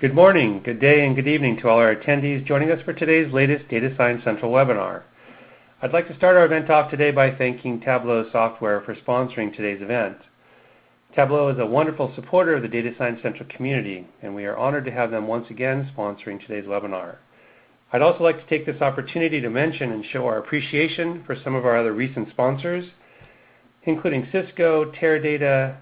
Good morning, good day, and good evening to all our attendees joining us for today's latest Data Science Central webinar. I'd like to start our event off today by thanking Tableau Software for sponsoring today's event. Tableau is a wonderful supporter of the Data Science Central community, and we are honored to have them once again sponsoring today's webinar. I'd also like to take this opportunity to mention and show our appreciation for some of our other recent sponsors, including Cisco, Teradata,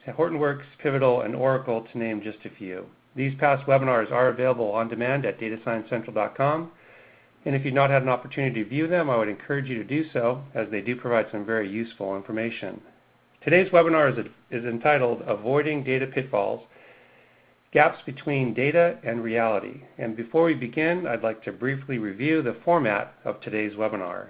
Hortonworks, Pivotal, and Oracle, to name just a few. These past webinars are available on demand at datasciencecentral.com, and if you've not had an opportunity to view them, I would encourage you to do so, as they do provide some very useful information. Today's webinar is entitled Avoiding Data Pitfalls, Gaps Between Data and Reality. And before we begin, I'd like to briefly review the format of today's webinar.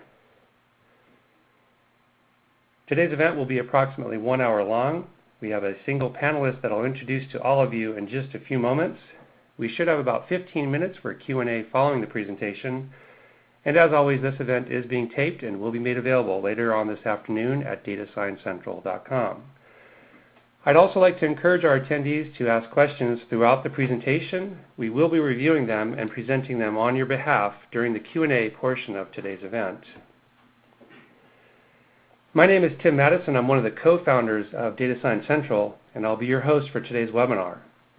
Today's event will be approximately 1 hour long. We have a single panelist that I'll introduce to all of you in just a few moments. We should have about 15 minutes for Q&A following the presentation. And as always, this event is being taped and will be made available later on this afternoon at datasciencecentral.com. I'd also like to encourage our attendees to ask questions throughout the presentation. We will be reviewing them and presenting them on your behalf during the Q&A portion of today's event. My name is Tim Matteson. I'm one of the co-founders of Data Science Central, and I'll be your host for today's webinar.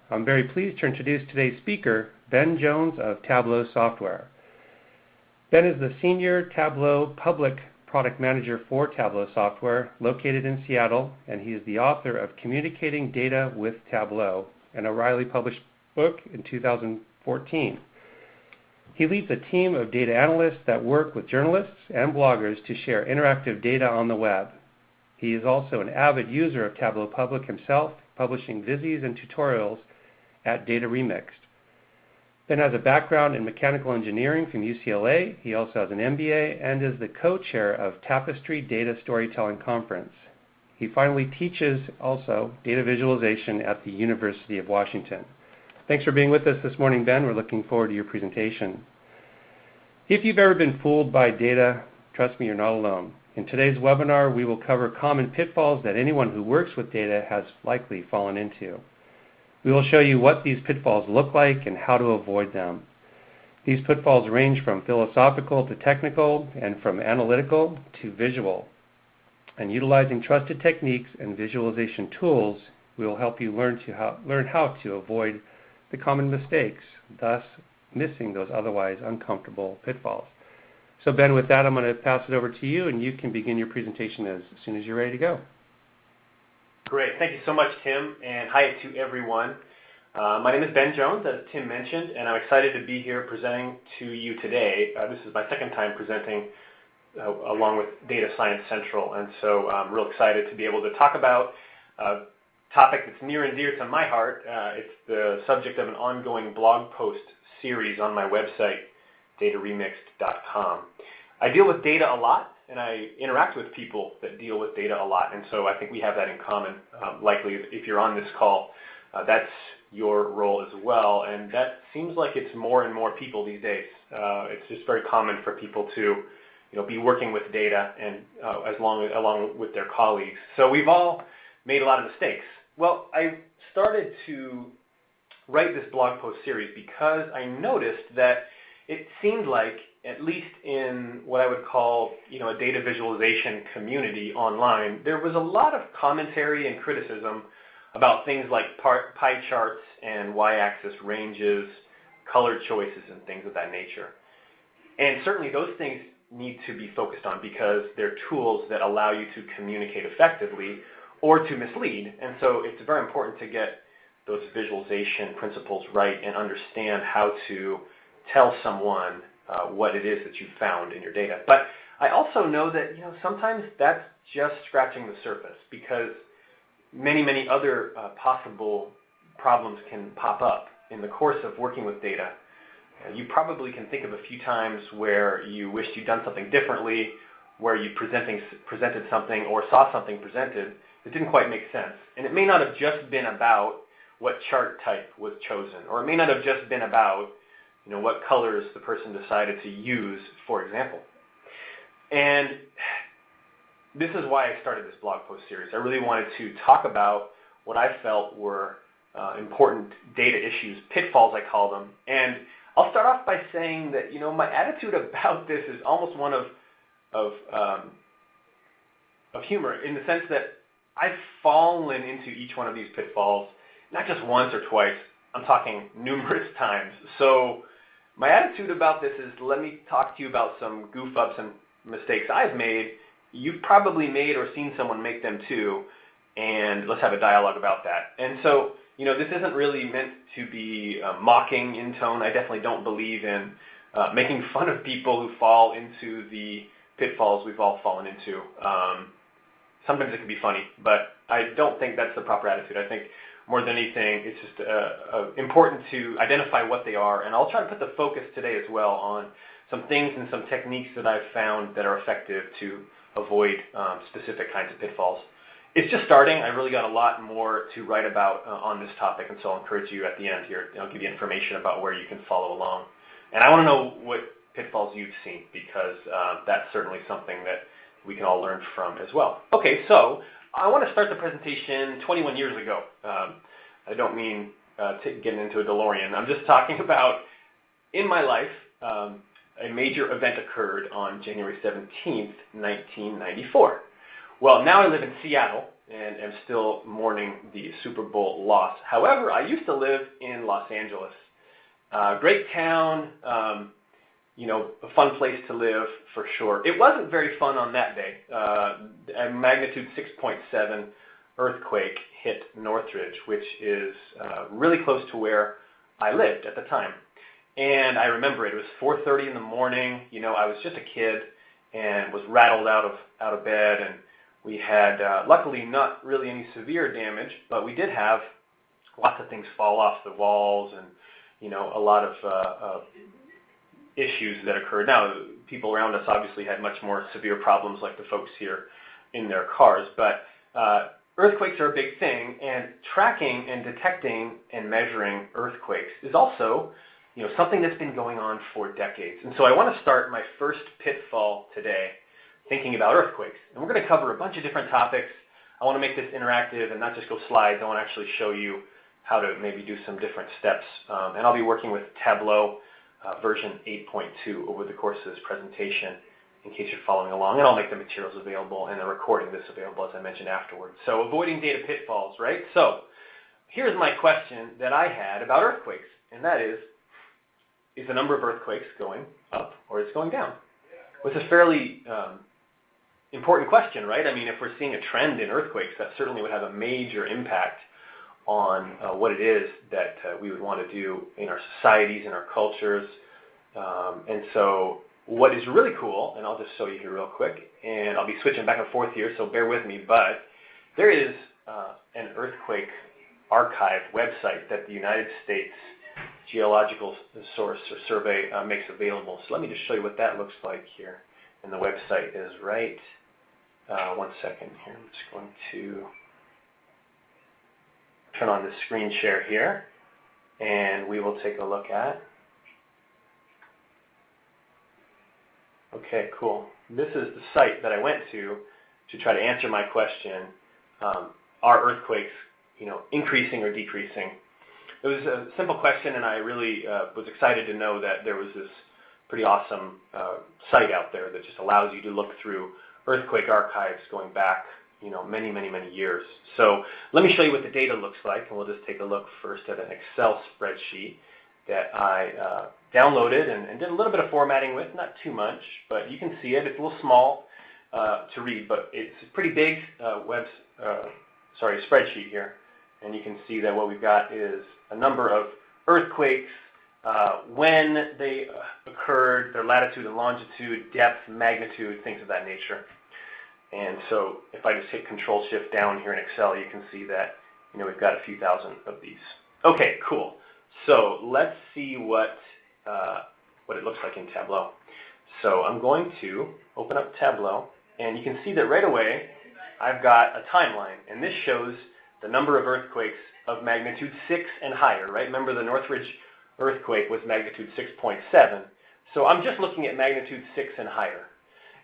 I'm very pleased to introduce today's speaker, Ben Jones of Tableau Software. Ben is the Senior Tableau Public Product Manager for Tableau Software, located in Seattle, and he is the author of Communicating Data with Tableau, an O'Reilly published book in 2014. He leads a team of data analysts that work with journalists and bloggers to share interactive data on the web. He is also an avid user of Tableau Public himself, publishing vizies and tutorials at Data Remixed. Ben has a background in mechanical engineering from UCLA. He also has an MBA and is the co-chair of Tapestry Data Storytelling Conference. He finally teaches also data visualization at the University of Washington. Thanks for being with us this morning, Ben. We're looking forward to your presentation. If you've ever been fooled by data, trust me, you're not alone. In today's webinar, we will cover common pitfalls that anyone who works with data has likely fallen into. We will show you what these pitfalls look like and how to avoid them. These pitfalls range from philosophical to technical and from analytical to visual. And utilizing trusted techniques and visualization tools, we will help you learn how to avoid the common mistakes, thus missing those otherwise uncomfortable pitfalls. So Ben, with that, I'm going to pass it over to you, and you can begin your presentation as soon as you're ready to go. Great. Thank you so much, Tim, and hi to everyone. My name is Ben Jones, as Tim mentioned, and I'm excited to be here presenting to you today. This is my second time presenting along with Data Science Central, and so I'm real excited to be able to talk about a topic that's near and dear to my heart. It's the subject of an ongoing blog post series on my website, dataremixed.com. I deal with data a lot, and I interact with people that deal with data a lot, and so I think we have that in common. Likely, if you're on this call, that's your role as well, and that seems like it's more and more people these days. It's just very common for people to be working with data and along with their colleagues. So we've all made a lot of mistakes. Well, I started to write this blog post series because I noticed that it seemed like, at least in what I would call a data visualization community online, there was a lot of commentary and criticism about things like pie charts and y-axis ranges, color choices, and things of that nature. And certainly those things need to be focused on because they're tools that allow you to communicate effectively or to mislead. And so it's very important to get those visualization principles right and understand how to tell someone what it is that you found in your data. But I also know that sometimes that's just scratching the surface because many other possible problems can pop up in the course of working with data. You probably can think of a few times where you wished you'd done something differently, where you presented something or saw something presented that didn't quite make sense. And it may not have just been about what chart type was chosen, or it may not have just been about what colors the person decided to use, for example. And this is why I started this blog post series. I really wanted to talk about what I felt were important data issues, pitfalls I call them. And I'll start off by saying that, my attitude about this is almost one of humor, in the sense that I've fallen into each one of these pitfalls, not just once or twice, I'm talking numerous times. So my attitude about this is, let me talk to you about some goof-ups and mistakes I've made. You've probably made or seen someone make them too, and let's have a dialogue about that. And so, this isn't really meant to be mocking in tone. I definitely don't believe in making fun of people who fall into the pitfalls we've all fallen into. Sometimes it can be funny, but I don't think that's the proper attitude. I think more than anything, it's just important to identify what they are, and I'll try to put the focus today as well on some things and some techniques that I've found that are effective to avoid specific kinds of pitfalls. It's just starting. I really got a lot more to write about on this topic, and so I'll encourage you at the end here. I'll give you information about where you can follow along. And I want to know what pitfalls you've seen, because that's certainly something that we can all learn from as well. Okay, so I want to start the presentation 21 years ago. I don't mean getting into a DeLorean. I'm just talking about, in my life, a major event occurred on January 17th, 1994. Well, now I live in Seattle and am still mourning the Super Bowl loss. However, I used to live in Los Angeles. Great town, a fun place to live for sure. It wasn't very fun on that day. A magnitude 6.7 earthquake hit Northridge, which is really close to where I lived at the time. And I remember it was 4:30 in the morning. I was just a kid and was rattled out of bed, and we had luckily not really any severe damage, but we did have lots of things fall off the walls, and a lot of issues that occurred. Now, people around us obviously had much more severe problems, like the folks here in their cars, but earthquakes are a big thing, and tracking and detecting and measuring earthquakes is also something that's been going on for decades. And so I want to start my first pitfall today thinking about earthquakes. And we're going to cover a bunch of different topics. I want to make this interactive and not just go slides. I want to actually show you how to maybe do some different steps. And I'll be working with Tableau version 8.2 over the course of this presentation, in case you're following along. And I'll make the materials available and the recording of this available, as I mentioned, afterwards. So avoiding data pitfalls, right? So here's my question that I had about earthquakes, and that is the number of earthquakes going up or is it going down? Well, it's a fairly important question, right? I mean, if we're seeing a trend in earthquakes, that certainly would have a major impact on what it is that we would want to do in our societies, in our cultures. And so what is really cool, and I'll just show you here real quick, and I'll be switching back and forth here, so bear with me, but there is an earthquake archive website that the United States Geological Source or Survey makes available. So let me just show you what that looks like here. And the website is right. One second here. I'm just going to turn on the screen share here, and we will take a look at. Okay, cool. This is the site that I went to try to answer my question. Are earthquakes, increasing or decreasing? It was a simple question, and I really was excited to know that there was this pretty awesome site out there that just allows you to look through earthquake archives going back, many, many, many years. So let me show you what the data looks like, and we'll just take a look first at an Excel spreadsheet that I downloaded and did a little bit of formatting with, not too much, but you can see it. It's a little small to read, but it's a pretty big spreadsheet here. And you can see that what we've got is a number of earthquakes, when they occurred, their latitude and longitude, depth, magnitude, things of that nature. And so if I just hit Control-Shift down here in Excel, you can see that we've got a few thousand of these. Okay, cool. So let's see what it looks like in Tableau. So I'm going to open up Tableau, and you can see that right away I've got a timeline, and this shows the number of earthquakes of magnitude 6 and higher, right? Remember, the Northridge earthquake was magnitude 6.7. So I'm just looking at magnitude 6 and higher.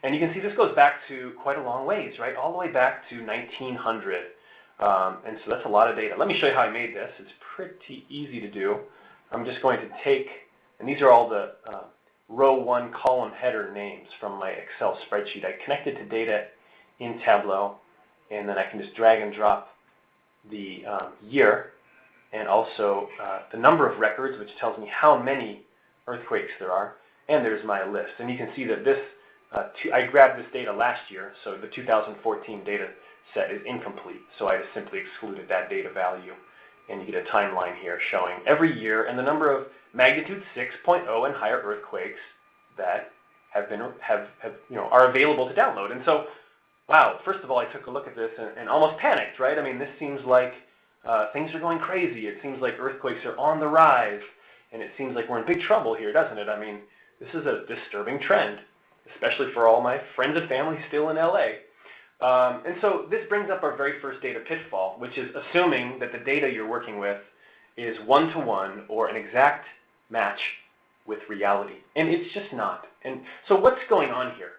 And you can see this goes back to quite a long ways, right? All the way back to 1900. And so that's a lot of data. Let me show you how I made this. It's pretty easy to do. I'm just going to take, and these are all the row 1 column header names from my Excel spreadsheet. I connected to data in Tableau, and then I can just drag and drop the year and also the number of records, which tells me how many earthquakes there are, and there's my list. And you can see that this, I grabbed this data last year, so the 2014 data set is incomplete, so I just simply excluded that data value. And you get a timeline here showing every year and the number of magnitude 6.0 and higher earthquakes that are available to download. And so, wow, first of all, I took a look at this and almost panicked, right? I mean, this seems like things are going crazy. It seems like earthquakes are on the rise, and it seems like we're in big trouble here, doesn't it? I mean, this is a disturbing trend, especially for all my friends and family still in LA. And so this brings up our very first data pitfall, which is assuming that the data you're working with is one-to-one or an exact match with reality. And it's just not. And so what's going on here?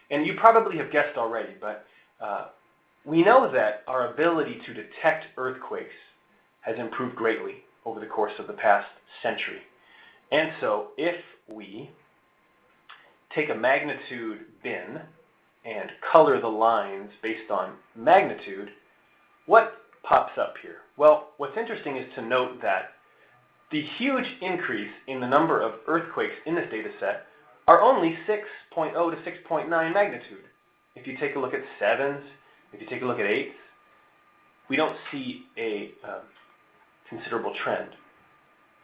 And you probably have guessed already, but we know that our ability to detect earthquakes has improved greatly over the course of the past century. And so if we take a magnitude bin and color the lines based on magnitude, what pops up here? Well, what's interesting is to note that the huge increase in the number of earthquakes in this data set are only 6.0 to 6.9 magnitude. If you take a look at 7s, if you take a look at 8s, we don't see a considerable trend.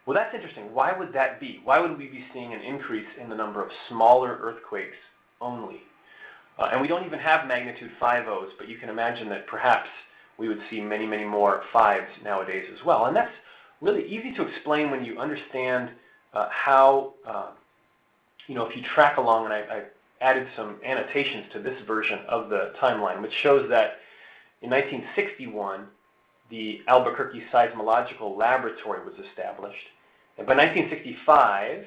Well, that's interesting. Why would that be? Why would we be seeing an increase in the number of smaller earthquakes only? And we don't even have magnitude 5.0s, but you can imagine that perhaps we would see many, many more 5s nowadays as well. And that's really easy to explain when you understand how, if you track along, and I added some annotations to this version of the timeline, which shows that in 1961, the Albuquerque Seismological Laboratory was established. And by 1965,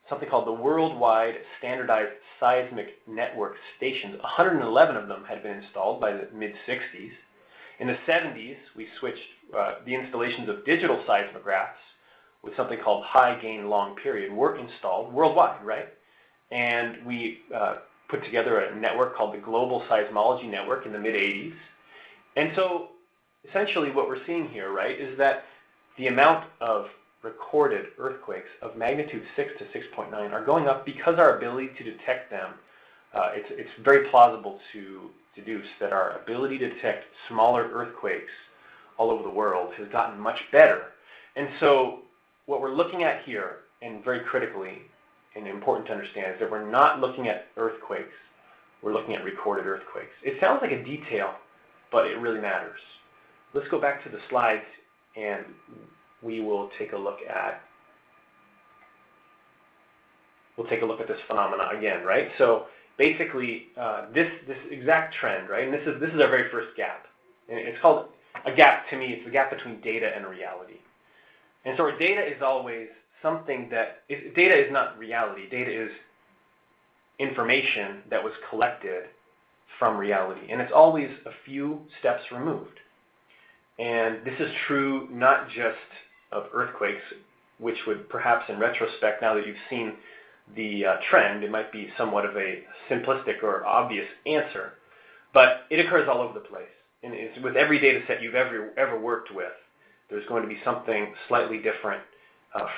something called the Worldwide Standardized Seismic Network Stations, 111 of them had been installed by the mid-60s. In the 70s, we switched the installations of digital seismographs with something called high gain long period were installed worldwide, right? And we put together a network called the Global Seismology Network in the mid-80s. And so essentially what we're seeing here, right, is that the amount of recorded earthquakes of magnitude 6 to 6.9 are going up because our ability to detect them, it's very plausible to deduce that our ability to detect smaller earthquakes all over the world has gotten much better. And so what we're looking at here, and very critically and important to understand, is that we're not looking at earthquakes, we're looking at recorded earthquakes. It sounds like a detail, but it really matters. Let's go back to the slides and we will take a look at this phenomena again, right? So basically, this exact trend, right? And this is our very first gap. And it's called a gap to me. It's the gap between data and reality. And so our data is always something data is not reality. Data is information that was collected from reality. And it's always a few steps removed. And this is true not just of earthquakes, which would perhaps in retrospect, now that you've seen the trend, it might be somewhat of a simplistic or obvious answer, but it occurs all over the place. And it's with every data set you've ever worked with, there's going to be something slightly different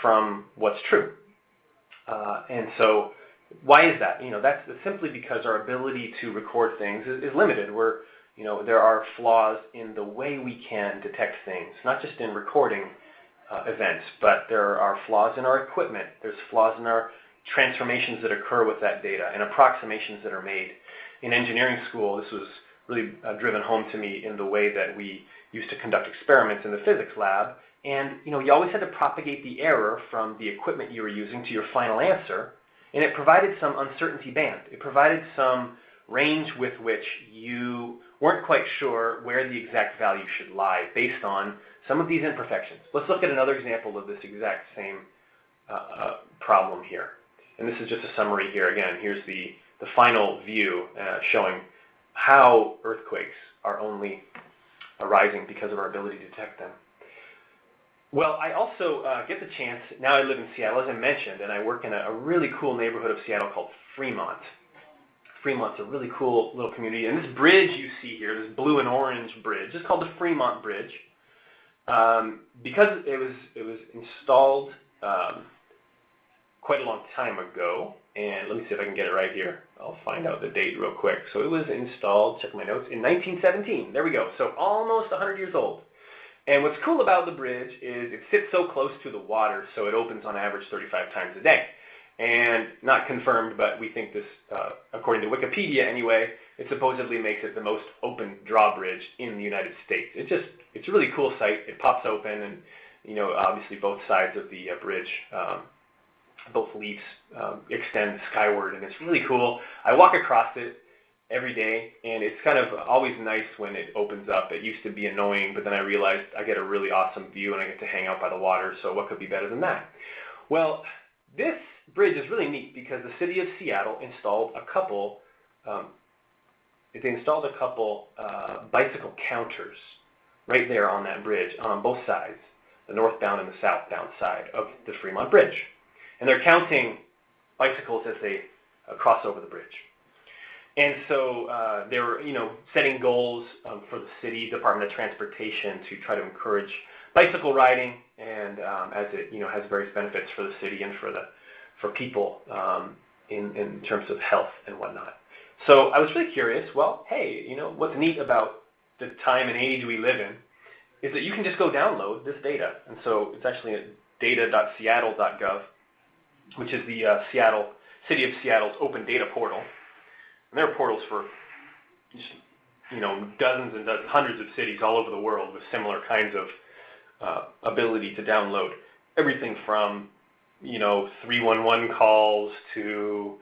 from what's true. And so why is that? That's simply because our ability to record things is limited. There are flaws in the way we can detect things, not just in recording events, but there are flaws in our equipment. There's flaws in our transformations that occur with that data and approximations that are made. In engineering school, this was really driven home to me in the way that we used to conduct experiments in the physics lab. And you always had to propagate the error from the equipment you were using to your final answer, and it provided some uncertainty band. It provided some range with which you weren't quite sure where the exact value should lie based on some of these imperfections. Let's look at another example of this exact same problem here. And this is just a summary here. Again, here's the final view showing how earthquakes are only arising because of our ability to detect them. Well, I also get the chance, now I live in Seattle, as I mentioned, and I work in a really cool neighborhood of Seattle called Fremont. Fremont's a really cool little community, and this bridge you see here, this blue and orange bridge, is called the Fremont Bridge. Because it was installed quite a long time ago, and let me see if I can get it right here. I'll find out the date real quick. So it was installed, check my notes, in 1917. There we go. So almost 100 years old. And what's cool about the bridge is it sits so close to the water, so it opens on average 35 times a day. And not confirmed, but we think this, according to Wikipedia anyway, it supposedly makes it the most open drawbridge in the United States. It's a really cool site. It pops open, and obviously both sides of the bridge, both leaves extend skyward, and it's really cool. I walk across it every day, and it's kind of always nice when it opens up. It used to be annoying, but then I realized I get a really awesome view, and I get to hang out by the water, so what could be better than that? Well, this bridge is really neat because the city of Seattle installed a couple bicycle counters right there on that bridge on both sides, the northbound and the southbound side of the Fremont Bridge. And they're counting bicycles as they cross over the bridge. And so they were, setting goals for the city Department of Transportation to try to encourage bicycle riding, and as it, has various benefits for the city and for people in terms of health and whatnot. So I was really curious, well, hey, what's neat about the time and age we live in is that you can just go download this data. And so it's actually at data.seattle.gov, which is the City of Seattle's open data portal. And there are portals for just, dozens and dozens, hundreds of cities all over the world with similar kinds of ability to download everything from 311 calls to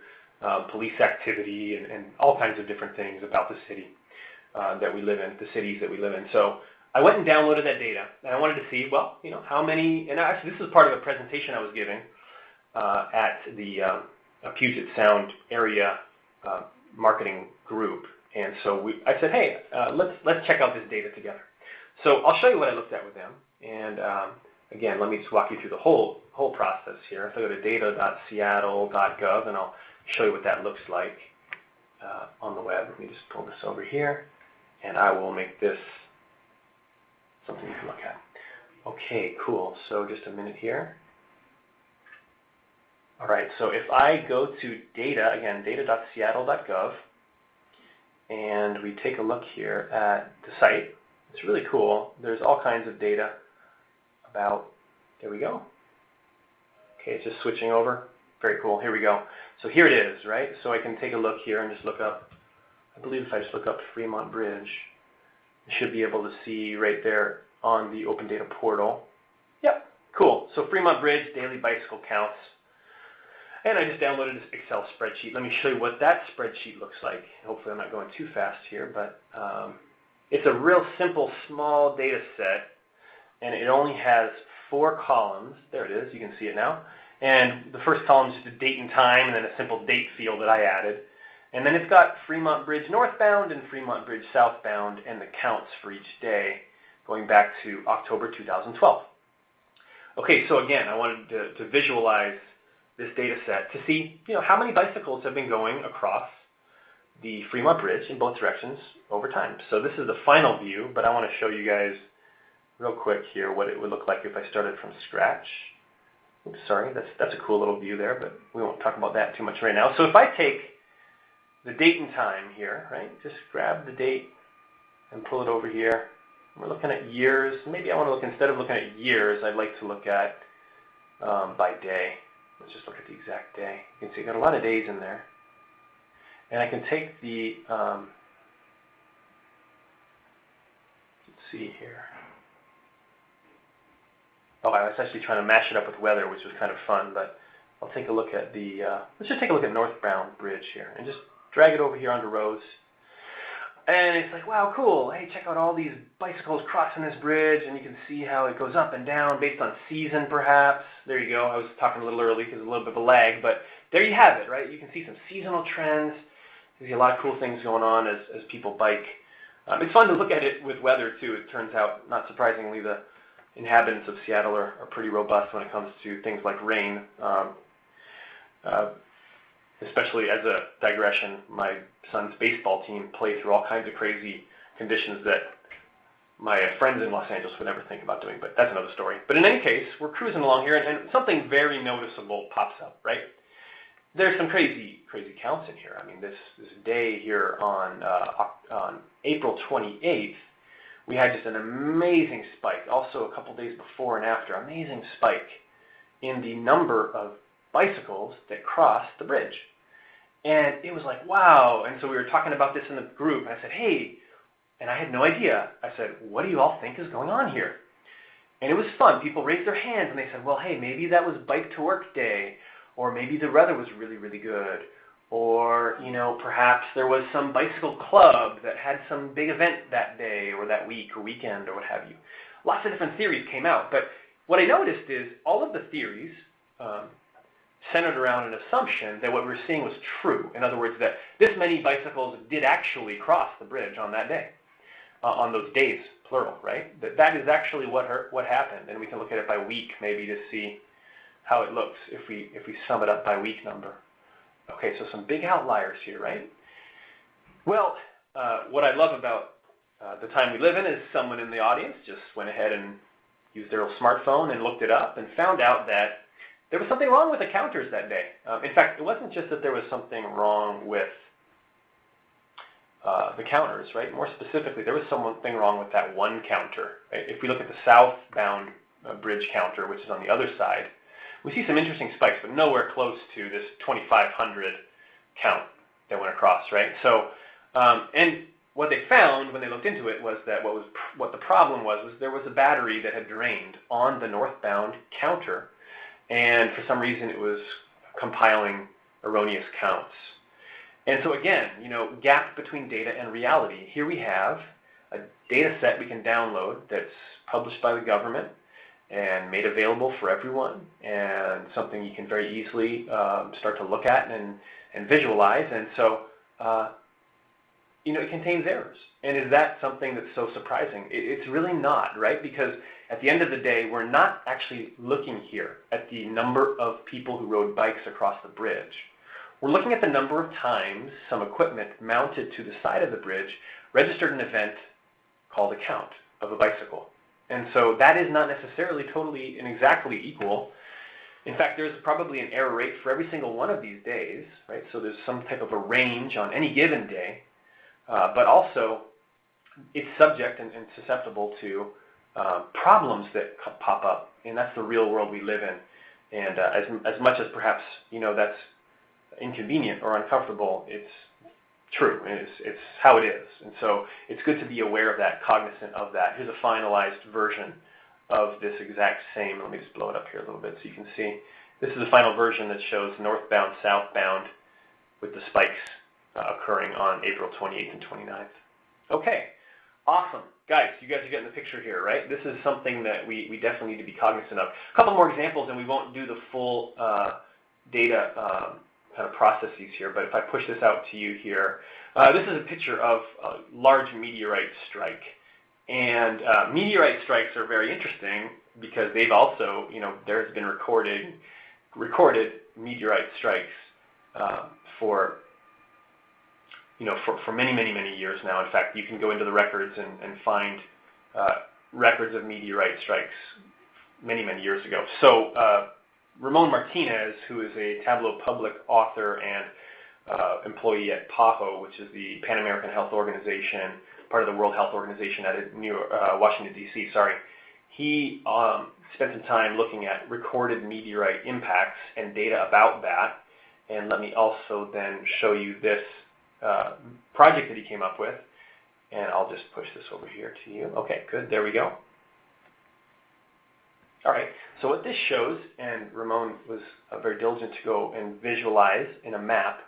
police activity and all kinds of different things about the city that we live in, the cities that we live in. So I went and downloaded that data, and I wanted to see, well, how many, and actually this is part of a presentation I was giving at the Puget Sound area marketing group. And so I said, hey, let's check out this data together. So I'll show you what I looked at with them. And again, let me just walk you through the whole process here. If I go to data.seattle.gov, and I'll show you what that looks like on the web. Let me just pull this over here, and I will make this something you can look at. Okay, cool. So just a minute here. All right, so if I go to data, again, data.seattle.gov, and we take a look here at the site, it's really cool. There's all kinds of data about, there we go. Okay, it's just switching over. Very cool, here we go. So here it is, right? So I can take a look here and just look up, I believe if I just look up Fremont Bridge, I should be able to see right there on the Open Data portal. Yep, cool. So Fremont Bridge, daily bicycle counts. And I just downloaded this Excel spreadsheet. Let me show you what that spreadsheet looks like. Hopefully I'm not going too fast here, but it's a real simple, small data set, and it only has 4 columns. There it is, you can see it now. And the first column is just a date and time, and then a simple date field that I added. And then it's got Fremont Bridge northbound and Fremont Bridge southbound, and the counts for each day going back to October 2012. Okay, so again, I wanted to visualize this data set to see, how many bicycles have been going across the Fremont Bridge in both directions over time. So this is the final view, but I want to show you guys real quick here what it would look like if I started from scratch. Oops, sorry, that's a cool little view there, but we won't talk about that too much right now. So if I take the date and time here, right, just grab the date and pull it over here. We're looking at years. Maybe I want to look, instead of looking at years, I'd like to look at by day. Let's just look at the exact day. You can see I've got a lot of days in there. And I can take the, let's see here. Oh, I was actually trying to mash it up with weather, which was kind of fun, but I'll take a look at the, let's just take a look at northbound bridge here and just drag it over here onto rows. And it's like, wow, cool. Hey, check out all these bicycles crossing this bridge, and you can see how it goes up and down based on season, perhaps. There you go. I was talking a little early because there's a little bit of a lag, but there you have it, right? You can see some seasonal trends. You see a lot of cool things going on as people bike It's fun to look at it with weather, too. It turns out, not surprisingly, the inhabitants of Seattle are pretty robust when it comes to things like rain. Especially as a digression, my son's baseball team played through all kinds of crazy conditions that my friends in Los Angeles would never think about doing, but that's another story. But in any case, we're cruising along here, and something very noticeable pops up, right? There's some crazy counts in here. I mean, this day here on April 28th, we had just an amazing spike. Also, a couple days before and after, amazing spike in the number of bicycles that crossed the bridge. And it was like, wow. And so we were talking about this in the group, and I said, hey, and I had no idea. I said, what do you all think is going on here? And it was fun. People raised their hands, and they said, well, hey, maybe that was bike to work day, or maybe the weather was really, really good, or, perhaps there was some bicycle club that had some big event that day or that week or weekend or what have you. Lots of different theories came out, but what I noticed is all of the theories centered around an assumption that what we were seeing was true. In other words, that this many bicycles did actually cross the bridge on that day, on those days, plural, right? That is actually what happened, and we can look at it by week maybe to see how it looks if we sum it up by week number. Okay, so some big outliers here, right? Well, what I love about the time we live in is someone in the audience just went ahead and used their little smartphone and looked it up and found out that there was something wrong with the counters that day. In fact, it wasn't just that there was something wrong with the counters, right? More specifically, there was something wrong with that one counter. Right? If we look at the southbound bridge counter, which is on the other side, we see some interesting spikes, but nowhere close to this 2,500 count that went across, right? So, and what they found when they looked into it was that what the problem was there was a battery that had drained on the northbound counter, and for some reason it was compiling erroneous counts. And so again, gap between data and reality. Here we have a data set we can download that's published by the government and made available for everyone, and something you can very easily start to look at and visualize. And so, it contains errors. And is that something that's so surprising? It's really not, right? Because at the end of the day, we're not actually looking here at the number of people who rode bikes across the bridge. We're looking at the number of times some equipment mounted to the side of the bridge registered an event called a count of a bicycle. And so that is not necessarily totally and exactly equal. In fact, there's probably an error rate for every single one of these days, right? So there's some type of a range on any given day, but also it's subject and susceptible to problems that pop up, and that's the real world we live in. And as much as perhaps that's inconvenient or uncomfortable, it's true, and it's how it is. And so it's good to be aware of that, cognizant of that. Here's a finalized version of this exact same. Let me just blow it up here a little bit so you can see. This is a final version that shows northbound, southbound with the spikes occurring on April 28th and 29th. Okay, awesome. Guys, you guys are getting the picture here, right? This is something that we definitely need to be cognizant of. A couple more examples, and we won't do the full data kind of processes here, but if I push this out to you here, this is a picture of a large meteorite strike. And meteorite strikes are very interesting because they've also, there has been recorded meteorite strikes for many, many, many years now. In fact, you can go into the records and find records of meteorite strikes many, many years ago. So Ramon Martinez, who is a Tableau public author and employee at PAHO, which is the Pan American Health Organization, part of the World Health Organization out of Washington, D.C., he spent some time looking at recorded meteorite impacts and data about that. And let me also then show you this project that he came up with. And I'll just push this over here to you. Okay, good. There we go. All right, so what this shows, and Ramon was very diligent to go and visualize in a map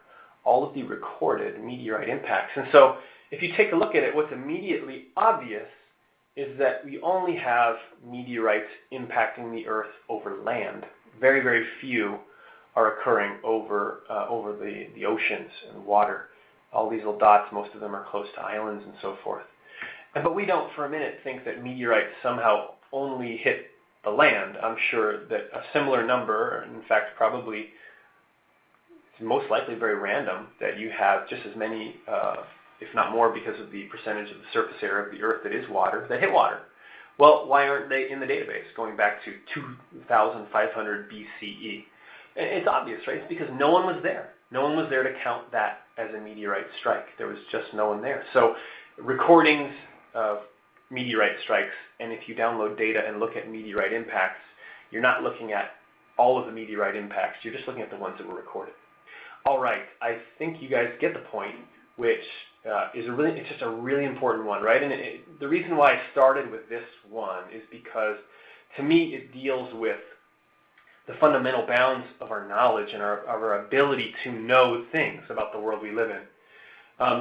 all of the recorded meteorite impacts. And so if you take a look at it, what's immediately obvious is that we only have meteorites impacting the Earth over land. Very, very few are occurring over the oceans and water. All these little dots, most of them are close to islands and so forth. But we don't for a minute think that meteorites somehow only hit the land. I'm sure that a similar number, in fact probably it's most likely very random, that you have just as many, if not more, because of the percentage of the surface area of the Earth that is water, that hit water. Well, why aren't they in the database going back to 2,500 BCE? It's obvious, right? It's because no one was there. No one was there to count that as a meteorite strike. There was just no one there. So recordings of meteorite strikes, and if you download data and look at meteorite impacts, you're not looking at all of the meteorite impacts. You're just looking at the ones that were recorded. All right, I think you guys get the point, which it's just a really important one, right? And the reason why I started with this one is because, to me, it deals with the fundamental bounds of our knowledge and our ability to know things about the world we live in.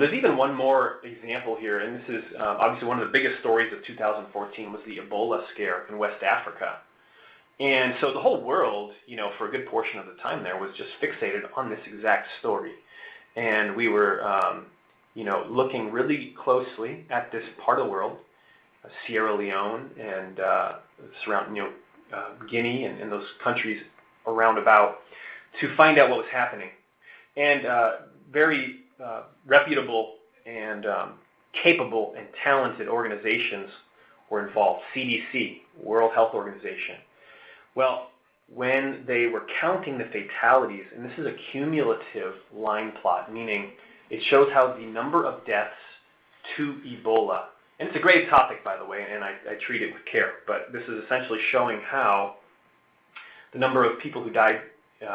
There's even one more example here, and this is obviously one of the biggest stories of 2014 was the Ebola scare in West Africa. And so the whole world, for a good portion of the time there, was just fixated on this exact story. And we were, looking really closely at this part of the world, Sierra Leone and surrounding, Guinea and those countries around about, to find out what was happening. And very reputable and capable and talented organizations were involved. CDC, World Health Organization. Well, when they were counting the fatalities, and this is a cumulative line plot, meaning it shows how the number of deaths to Ebola, and it's a grave topic, by the way, and I treat it with care, but this is essentially showing how the number of people who died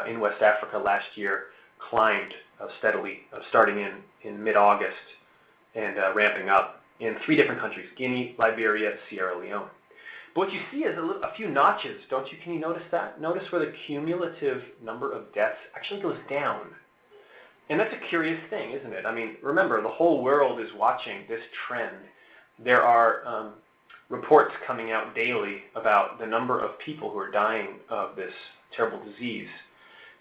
in West Africa last year climbed steadily, starting in mid-August and ramping up in 3 different countries: Guinea, Liberia, Sierra Leone. But what you see is a few notches, don't you? Can you notice that? Notice where the cumulative number of deaths actually goes down. And that's a curious thing, isn't it? I mean, remember, the whole world is watching this trend. There are reports coming out daily about the number of people who are dying of this terrible disease.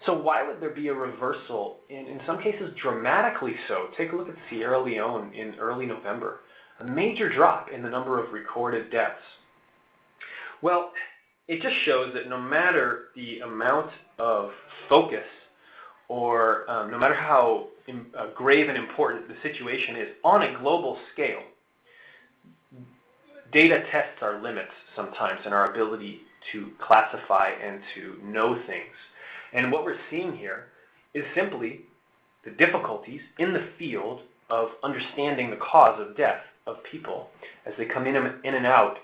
So why would there be a reversal, in some cases dramatically so? Take a look at Sierra Leone in early November. A major drop in the number of recorded deaths. Well, it just shows that no matter the amount of focus or no matter how grave and important the situation is on a global scale, data tests our limits sometimes and our ability to classify and to know things. And what we're seeing here is simply the difficulties in the field of understanding the cause of death of people as they come in and out,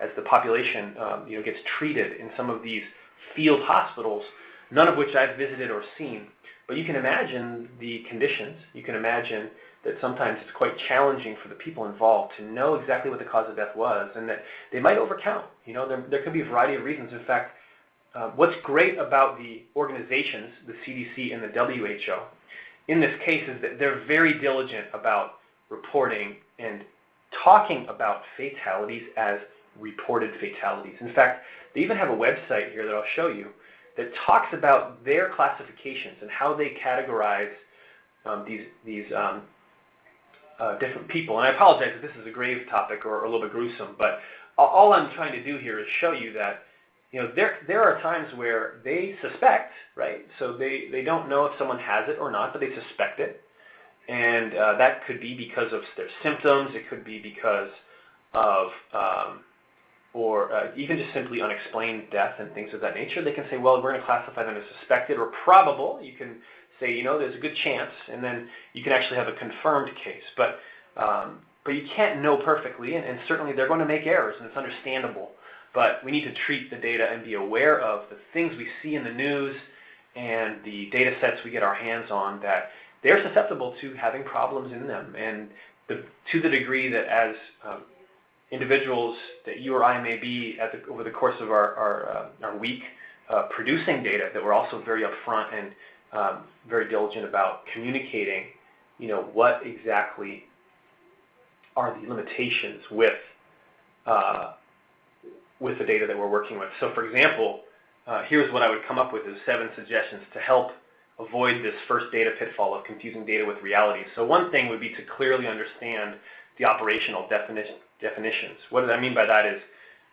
as the population gets treated in some of these field hospitals, none of which I've visited or seen. But you can imagine the conditions. You can imagine that sometimes it's quite challenging for the people involved to know exactly what the cause of death was, and that they might overcount. There could be a variety of reasons. In fact, what's great about the organizations, the CDC and the WHO, in this case is that they're very diligent about reporting and talking about fatalities as reported fatalities. In fact, they even have a website here that I'll show you that talks about their classifications and how they categorize these different people. And I apologize if this is a grave topic or a little bit gruesome, but all I'm trying to do here is show you that there are times where they suspect, right? So they don't know if someone has it or not, but they suspect it. And that could be because of their symptoms. It could be because of, or even just simply unexplained death and things of that nature. They can say, well, we're going to classify them as suspected or probable. You can say, there's a good chance, and then you can actually have a confirmed case. But you can't know perfectly, and certainly they're going to make errors, and it's understandable. But we need to treat the data and be aware of the things we see in the news and the data sets we get our hands on, that they're susceptible to having problems in them. And to the degree that as individuals that you or I may be over the course of our week producing data, that we're also very upfront and very diligent about communicating, what exactly are the limitations with the data that we're working with. So for example, here's what I would come up with as 7 suggestions to help avoid this first data pitfall of confusing data with reality. So one thing would be to clearly understand the operational definitions. What I mean by that is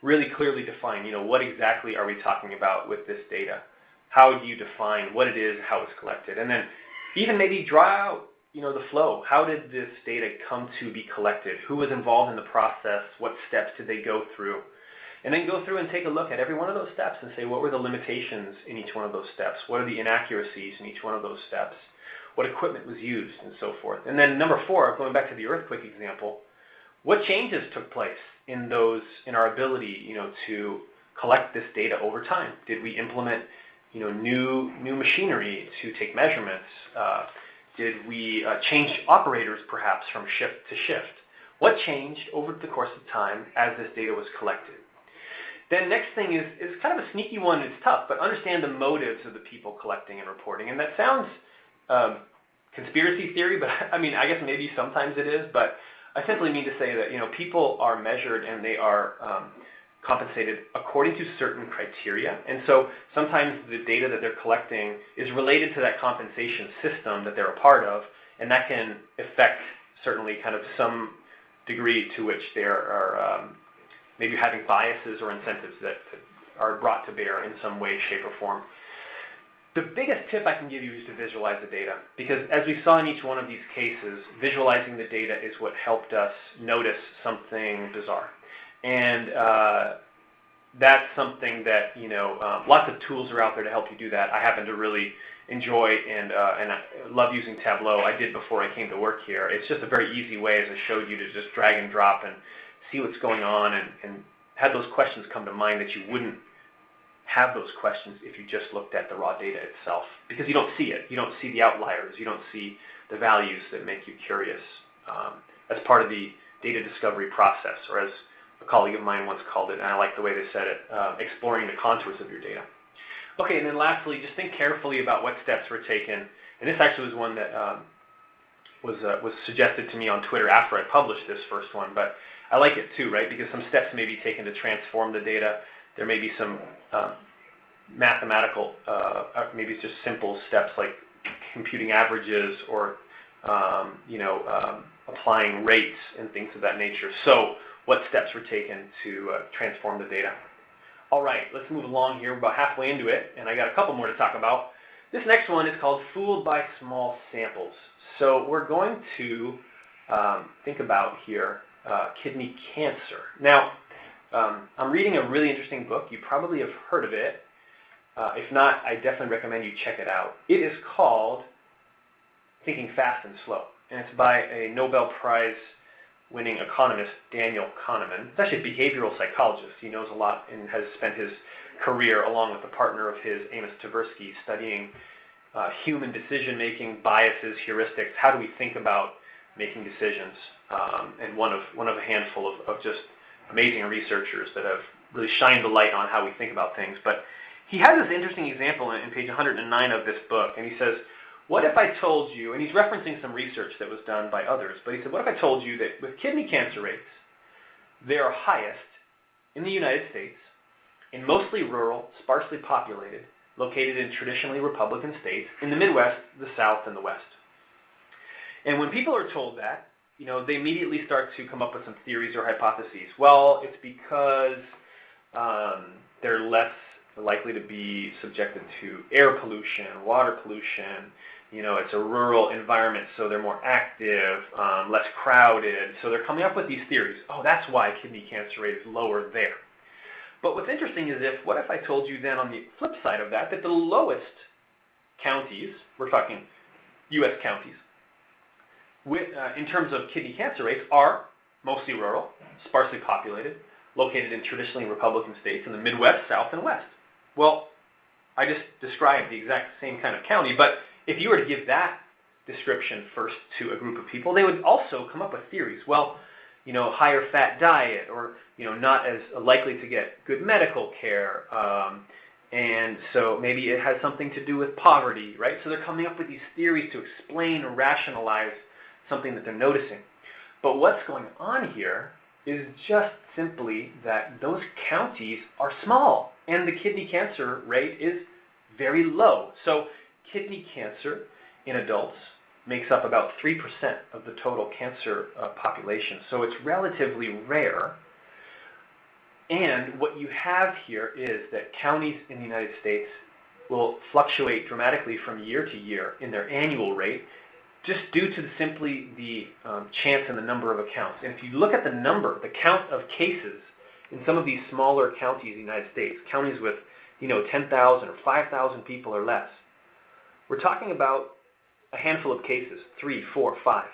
really clearly define, what exactly are we talking about with this data? How do you define what it is, how it's collected? And then even maybe draw out, the flow. How did this data come to be collected? Who was involved in the process? What steps did they go through? And then go through and take a look at every one of those steps and say, what were the limitations in each one of those steps? What are the inaccuracies in each one of those steps? What equipment was used, and so forth. And then number 4, going back to the earthquake example, what changes took place in our ability, to collect this data over time? Did we implement, new machinery to take measurements? Did we change operators perhaps from shift to shift? What changed over the course of time as this data was collected? Then next thing is kind of a sneaky one. It's tough, but understand the motives of the people collecting and reporting. And that sounds conspiracy theory, but I guess maybe sometimes it is. But I simply mean to say that people are measured and they are compensated according to certain criteria. And so sometimes the data that they're collecting is related to that compensation system that they're a part of, and that can affect certainly kind of some degree to which there are maybe having biases or incentives that are brought to bear in some way, shape, or form. The biggest tip I can give you is to visualize the data, because as we saw in each one of these cases, visualizing the data is what helped us notice something bizarre. And that's something that, lots of tools are out there to help you do that. I happen to really enjoy and I love using Tableau. I did before I came to work here. It's just a very easy way, as I showed you, to just drag and drop and see what's going on and have those questions come to mind that you wouldn't have those questions if you just looked at the raw data itself, because you don't see it. You don't see the outliers. You don't see the values that make you curious as part of the data discovery process, or as a colleague of mine once called it, and I like the way they said it, exploring the contours of your data. Okay, and then lastly, just think carefully about what steps were taken. And this actually was one that was suggested to me on Twitter after I published this first one, but I like it too, right? Because some steps may be taken to transform the data. There may be some mathematical, maybe it's just simple steps like computing averages or applying rates and things of that nature. So what steps were taken to transform the data? All right, let's move along here. We're about halfway into it, and I got a couple more to talk about. This next one is called Fooled by Small Samples. So we're going to think about here kidney cancer. Now, I'm reading a really interesting book. You probably have heard of it. If not, I definitely recommend you check it out. It is called Thinking Fast and Slow, and it's by a Nobel Prize winning economist, Daniel Kahneman. It's actually a behavioral psychologist. He knows a lot and has spent his career, along with a partner of his, Amos Tversky, studying human decision-making, biases, heuristics. How do we think about making decisions? And one of a handful of just amazing researchers that have really shined the light on how we think about things. But he has this interesting example in page 109 of this book, and he says, what if I told you, and he's referencing some research that was done by others, but he said, what if I told you that with kidney cancer rates, they are highest in the United States, in mostly rural, sparsely populated, located in traditionally Republican states, in the Midwest, the South, and the West. And when people are told that, they immediately start to come up with some theories or hypotheses. Well, it's because they're less likely to be subjected to air pollution, water pollution. It's a rural environment, so they're more active, less crowded. So they're coming up with these theories. Oh, that's why kidney cancer rate is lower there. But what's interesting is what if I told you then on the flip side of that the lowest counties, we're talking U.S. counties, in terms of kidney cancer rates, are mostly rural, sparsely populated, located in traditionally Republican states in the Midwest, South, and West. Well, I just described the exact same kind of county, but if you were to give that description first to a group of people, they would also come up with theories. Well, higher fat diet, or not as likely to get good medical care, and so maybe it has something to do with poverty, right? So they're coming up with these theories to explain or rationalize something that they're noticing. But what's going on here is just simply that those counties are small, and the kidney cancer rate is very low. So kidney cancer in adults makes up about 3% of the total cancer population. So it's relatively rare. And what you have here is that counties in the United States will fluctuate dramatically from year to year in their annual rate, just due to simply the chance and the number of accounts. And if you look at the count of cases in some of these smaller counties in the United States, counties with 10,000 or 5,000 people or less, we're talking about a handful of cases, 3, 4, 5.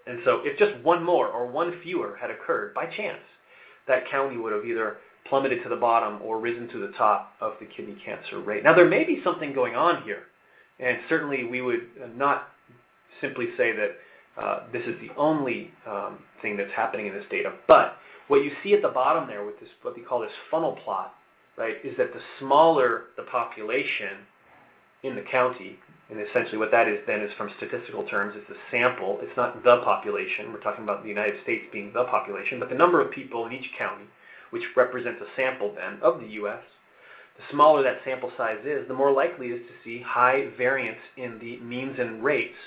And so if just one more or one fewer had occurred by chance, that county would have either plummeted to the bottom or risen to the top of the kidney cancer rate. Now, there may be something going on here, and certainly we would not simply say that this is the only thing that's happening in this data. But what you see at the bottom there with this, what they call this funnel plot, right, is that the smaller the population in the county, and essentially what that is then is, from statistical terms, it's a sample. It's not the population. We're talking about the United States being the population, but the number of people in each county, which represents a sample then of the U.S., the smaller that sample size is, the more likely it is to see high variance in the means and rates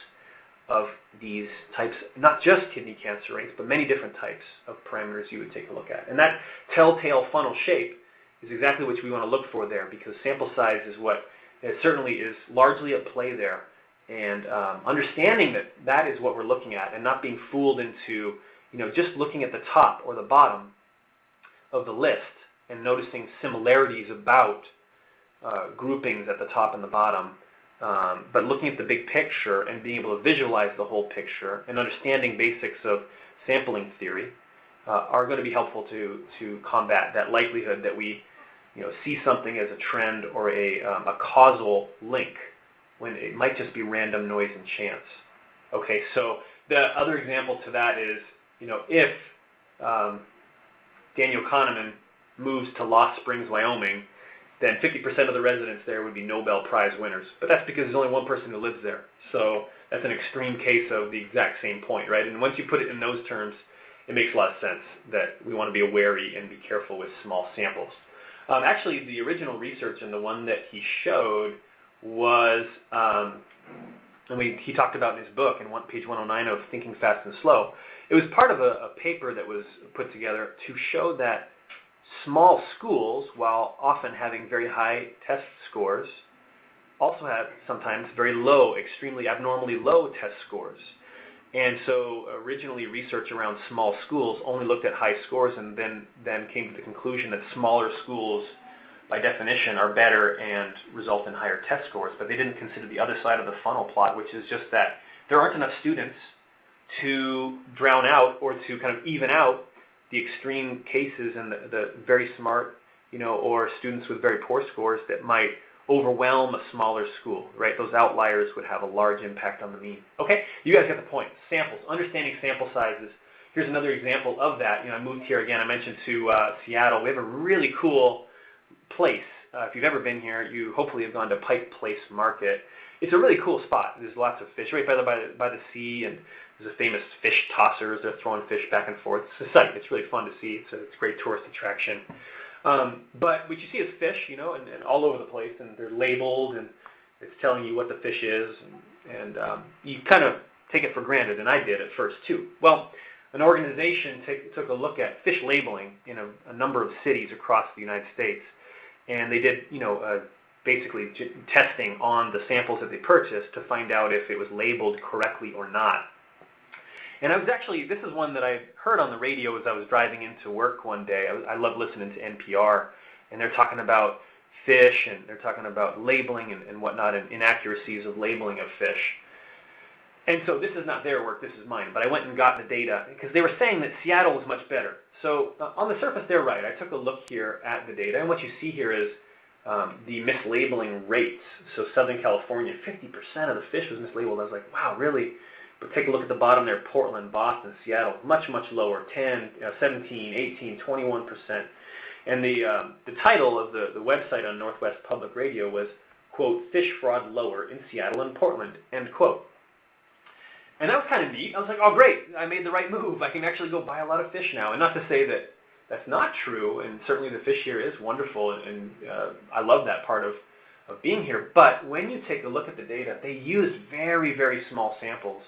of these types, not just kidney cancer rates, but many different types of parameters you would take a look at. And that telltale funnel shape is exactly what we want to look for there, because sample size is what it certainly is largely at play there. And understanding that that is what we're looking at, and not being fooled into just looking at the top or the bottom of the list and noticing similarities about groupings at the top and the bottom, but looking at the big picture and being able to visualize the whole picture and understanding basics of sampling theory are going to be helpful to combat that likelihood that we see something as a trend or a causal link when it might just be random noise and chance. Okay, so the other example to that is, if Daniel Kahneman moves to Lost Springs, Wyoming, then 50% of the residents there would be Nobel Prize winners. But that's because there's only one person who lives there. So that's an extreme case of the exact same point, right? And once you put it in those terms, it makes a lot of sense that we want to be wary and be careful with small samples. Actually, the original research and the one that he showed was, he talked about in his book, in page 109 of Thinking Fast and Slow, it was part of a paper that was put together to show that small schools, while often having very high test scores, also have sometimes very low, extremely abnormally low test scores. And so originally research around small schools only looked at high scores and then came to the conclusion that smaller schools, by definition, are better and result in higher test scores. But they didn't consider the other side of the funnel plot, which is just that there aren't enough students to drown out or to kind of even out the extreme cases and the very smart, or students with very poor scores that might overwhelm a smaller school, right? Those outliers would have a large impact on the mean. Okay, you guys get the point. Samples, understanding sample sizes. Here's another example of that. I moved here again. I mentioned to Seattle. We have a really cool place. If you've ever been here, you hopefully have gone to Pike Place Market. It's a really cool spot. There's lots of fish right by the sea, and there's a famous fish tossers. They're throwing fish back and forth. It's a sight. It's really fun to see. It's a great tourist attraction. But what you see is fish, and all over the place, and they're labeled, and it's telling you what the fish is, and you kind of take it for granted, and I did at first too. Well, an organization took a look at fish labeling in a number of cities across the United States, and they did, basically testing on the samples that they purchased to find out if it was labeled correctly or not. And this is one that I heard on the radio as I was driving into work one day. I love listening to NPR, and they're talking about fish, and they're talking about labeling and whatnot, and inaccuracies of labeling of fish. And so this is not their work, this is mine, but I went and got the data, because they were saying that Seattle was much better. So on the surface, they're right. I took a look here at the data, and what you see here is the mislabeling rates. So Southern California, 50% of the fish was mislabeled. I was like, wow, really? But take a look at the bottom there, Portland, Boston, Seattle, much, much lower, 10, 17, 18, 21%. And the title of the website on Northwest Public Radio was, quote, "Fish fraud lower in Seattle and Portland," end quote. And that was kind of neat. I was like, oh, great, I made the right move. I can actually go buy a lot of fish now. And not to say that that's not true, and certainly the fish here is wonderful, and I love that part of of being here. But when you take a look at the data, they use very, very small samples.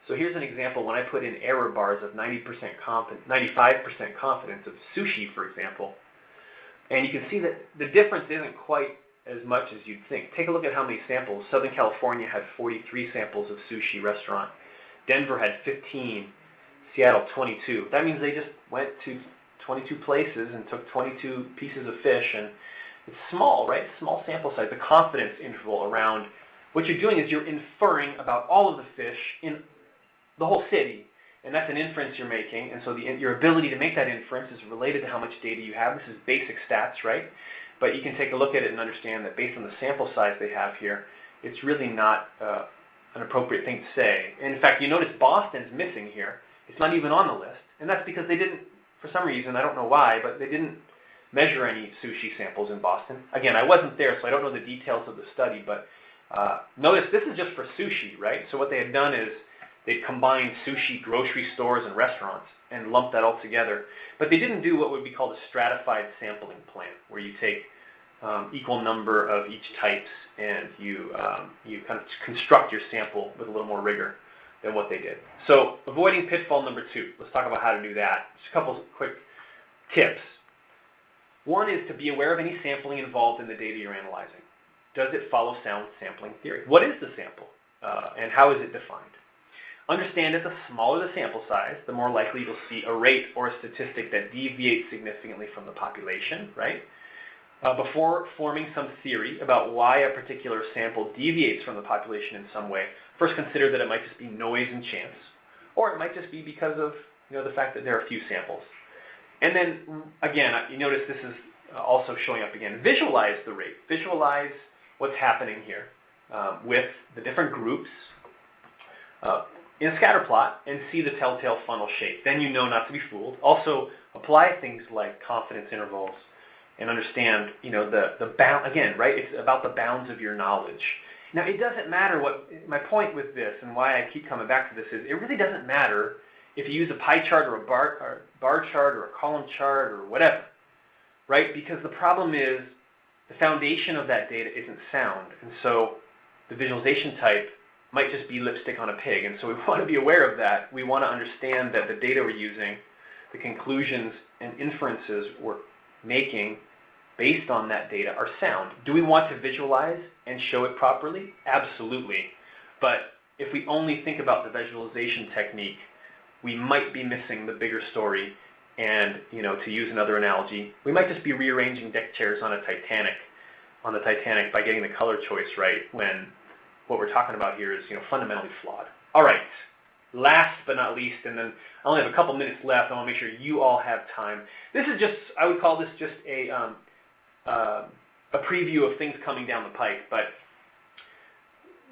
So here's an example when I put in error bars of 95% confidence of sushi, for example. And you can see that the difference isn't quite as much as you'd think. Take a look at how many samples. Southern California had 43 samples of sushi restaurant. Denver had 15. Seattle, 22. That means they just went to 22 places and took 22 pieces of fish. And it's small, right? Small sample size. The confidence interval around what you're doing is you're inferring about all of the fish in the whole city. And that's an inference you're making. And so your ability to make that inference is related to how much data you have. This is basic stats, right? But you can take a look at it and understand that based on the sample size they have here, it's really not an appropriate thing to say. And in fact, you notice Boston's missing here. It's not even on the list. And that's because they didn't, for some reason, I don't know why, but they didn't measure any sushi samples in Boston. Again, I wasn't there, so I don't know the details of the study, but notice this is just for sushi, right? So what they had done is they'd combined sushi grocery stores and restaurants and lumped that all together. But they didn't do what would be called a stratified sampling plan, where you take equal number of each types and you kind of construct your sample with a little more rigor than what they did. So avoiding pitfall number 2. Let's talk about how to do that. Just a couple quick tips. One is to be aware of any sampling involved in the data you're analyzing. Does it follow sound sampling theory? What is the sample and how is it defined? Understand that the smaller the sample size, the more likely you'll see a rate or a statistic that deviates significantly from the population, right? Before forming some theory about why a particular sample deviates from the population in some way, first consider that it might just be noise and chance, or it might just be because of the fact that there are a few samples. And then, again, you notice this is also showing up again. Visualize the rate. Visualize what's happening here with the different groups in a scatter plot and see the telltale funnel shape. Then you know not to be fooled. Also, apply things like confidence intervals and understand, the bound, again, right? It's about the bounds of your knowledge. Now, it doesn't matter my point with this and why I keep coming back to this is it really doesn't matter if you use a pie chart or a bar chart or a column chart or whatever, right? Because the problem is the foundation of that data isn't sound. And so the visualization type might just be lipstick on a pig. And so we want to be aware of that. We want to understand that the data we're using, the conclusions and inferences we're making based on that data are sound. Do we want to visualize and show it properly? Absolutely. But if we only think about the visualization technique, we might be missing the bigger story. And, to use another analogy, we might just be rearranging deck chairs on the Titanic by getting the color choice right when what we're talking about here is, fundamentally flawed. All right. Last but not least, and then I only have a couple minutes left. I want to make sure you all have time. This is just, I would call this just a preview of things coming down the pike, but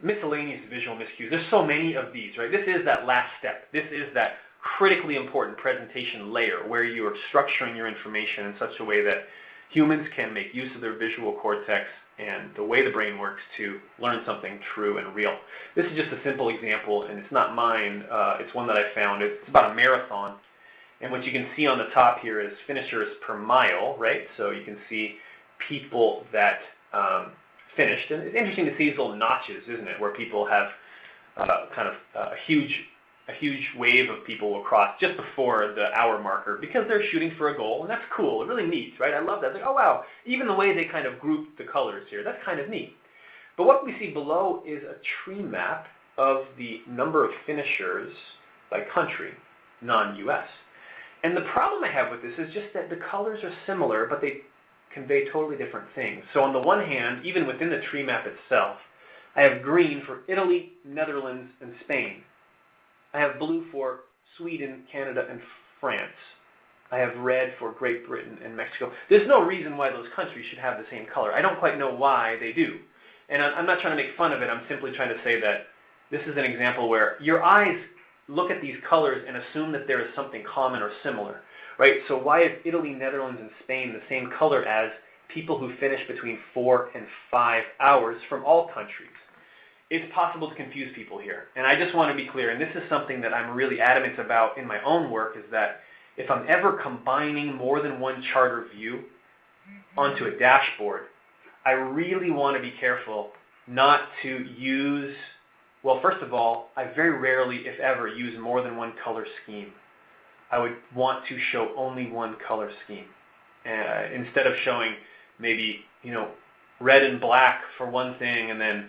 miscellaneous visual miscues. There's so many of these, right? This is that last step. This is that critically important presentation layer where you are structuring your information in such a way that humans can make use of their visual cortex and the way the brain works to learn something true and real. This is just a simple example, and it's not mine. It's one that I found. It's about a marathon. And what you can see on the top here is finishers per mile, right? So you can see people that finished. And it's interesting to see these little notches, isn't it, where people have a huge wave of people across just before the hour marker because they're shooting for a goal, and that's cool. Really neat, right? I love that. It's like, oh, wow. Even the way they kind of group the colors here, that's kind of neat. But what we see below is a tree map of the number of finishers by country, non-US. And the problem I have with this is just that the colors are similar, but they convey totally different things. So on the one hand, even within the tree map itself, I have green for Italy, Netherlands, and Spain. I have blue for Sweden, Canada, and France. I have red for Great Britain and Mexico. There's no reason why those countries should have the same color. I don't quite know why they do. And I'm not trying to make fun of it. I'm simply trying to say that this is an example where your eyes look at these colors and assume that there is something common or similar, right? So why is Italy, Netherlands, and Spain the same color as people who finish between 4 and 5 hours from all countries? It's possible to confuse people here. And I just want to be clear, and this is something that I'm really adamant about in my own work, is that if I'm ever combining more than one chart or view onto a dashboard, I really want to be careful not to use, well, first of all, I very rarely, if ever, use more than one color scheme. I would want to show only one color scheme. Instead of showing maybe, red and black for one thing and then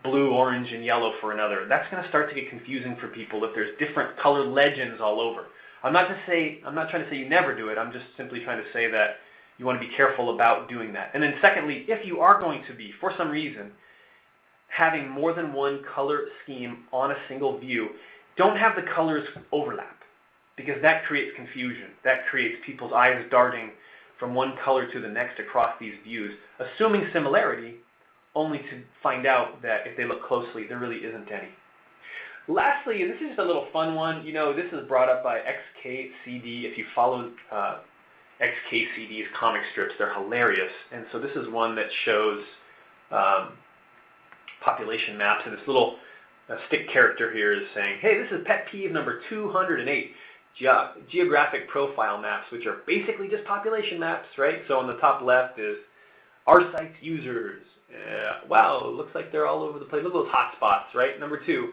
blue, orange, and yellow for another. That's going to start to get confusing for people if there's different color legends all over. I'm not trying to say you never do it. I'm just simply trying to say that you want to be careful about doing that. And then secondly, if you are going to be, for some reason, having more than one color scheme on a single view, don't have the colors overlap, because that creates confusion. That creates people's eyes darting from one color to the next across these views, assuming similarity, only to find out that if they look closely, there really isn't any. Lastly, this is just a little fun one. This is brought up by XKCD. If you follow XKCD's comic strips, they're hilarious. And so this is one that shows population maps, and this little stick character here is saying, hey, this is pet peeve number 208. Geographic profile maps, which are basically just population maps, right? So on the top left is our site's users. Wow, it looks like they're all over the place. Look at those hot spots, right? Number 2,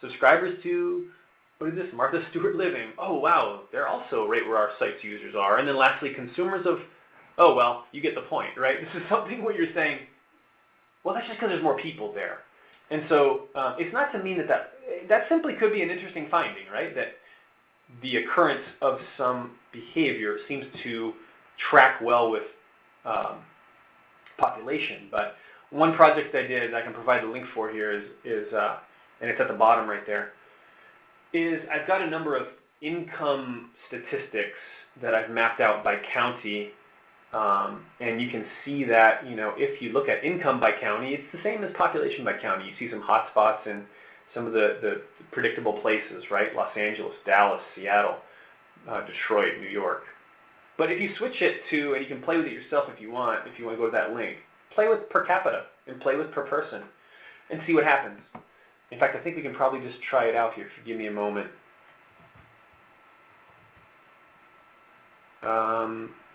subscribers to, what is this, Martha Stewart Living. Oh, wow, they're also right where our site's users are. And then lastly, consumers of, oh, well, you get the point, right? This is something where you're saying, well, that's just because there's more people there. And so it's not to mean that simply could be an interesting finding, right? That the occurrence of some behavior seems to track well with population. But one project I did, I can provide the link for here, is and it's at the bottom right there, is I've got a number of income statistics that I've mapped out by county, and you can see that, if you look at income by county, it's the same as population by county. You see some hot spots in some of the predictable places, right? Los Angeles, Dallas, Seattle, Detroit, New York. But if you switch it to, and you can play with it yourself if you want to go to that link, play with per capita and play with per person and see what happens. In fact, I think we can probably just try it out here if you give me a moment.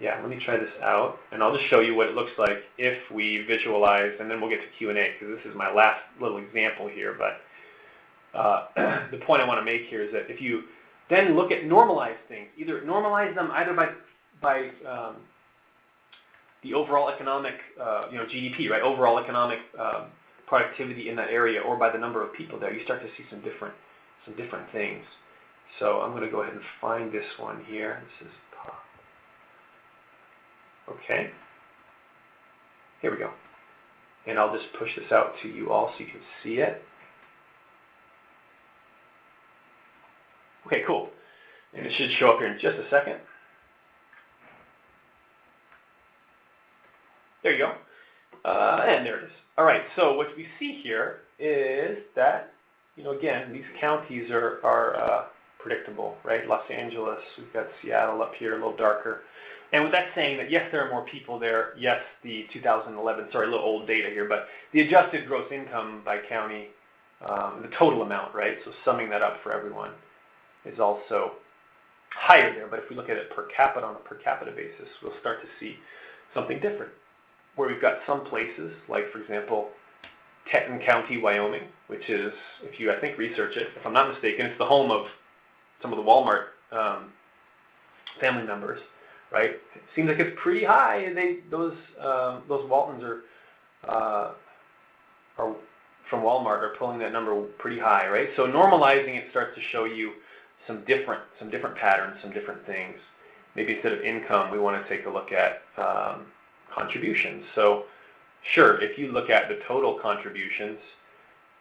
Yeah, let me try this out, and I'll just show you what it looks like if we visualize, and then we'll get to Q&A, because this is my last little example here. But the point I want to make here is that if you then look at normalized things, either normalize them either by the overall economic, GDP, right? Overall economic productivity in that area, or by the number of people there, you start to see some different things. So I'm going to go ahead and find this one here. This is pop. Okay. Here we go. And I'll just push this out to you all so you can see it. Okay, cool. And it should show up here in just a second. There you go. And there it is. All right, so what we see here is that, again, these counties are predictable, right? Los Angeles, we've got Seattle up here, a little darker. And with that saying that, yes, there are more people there. Yes, the 2011, sorry, a little old data here, but the adjusted gross income by county, the total amount, right? So summing that up for everyone is also higher there. But if we look at it per capita on a per capita basis, we'll start to see something different, where we've got some places, like, for example, Teton County, Wyoming, which is, if you, I think, research it, if I'm not mistaken, it's the home of some of the Walmart family members, right? It seems like it's pretty high. Those Waltons are from Walmart are pulling that number pretty high, right? So normalizing it starts to show you some different patterns, some different things. Maybe instead of income, we want to take a look at contributions. So sure, if you look at the total contributions,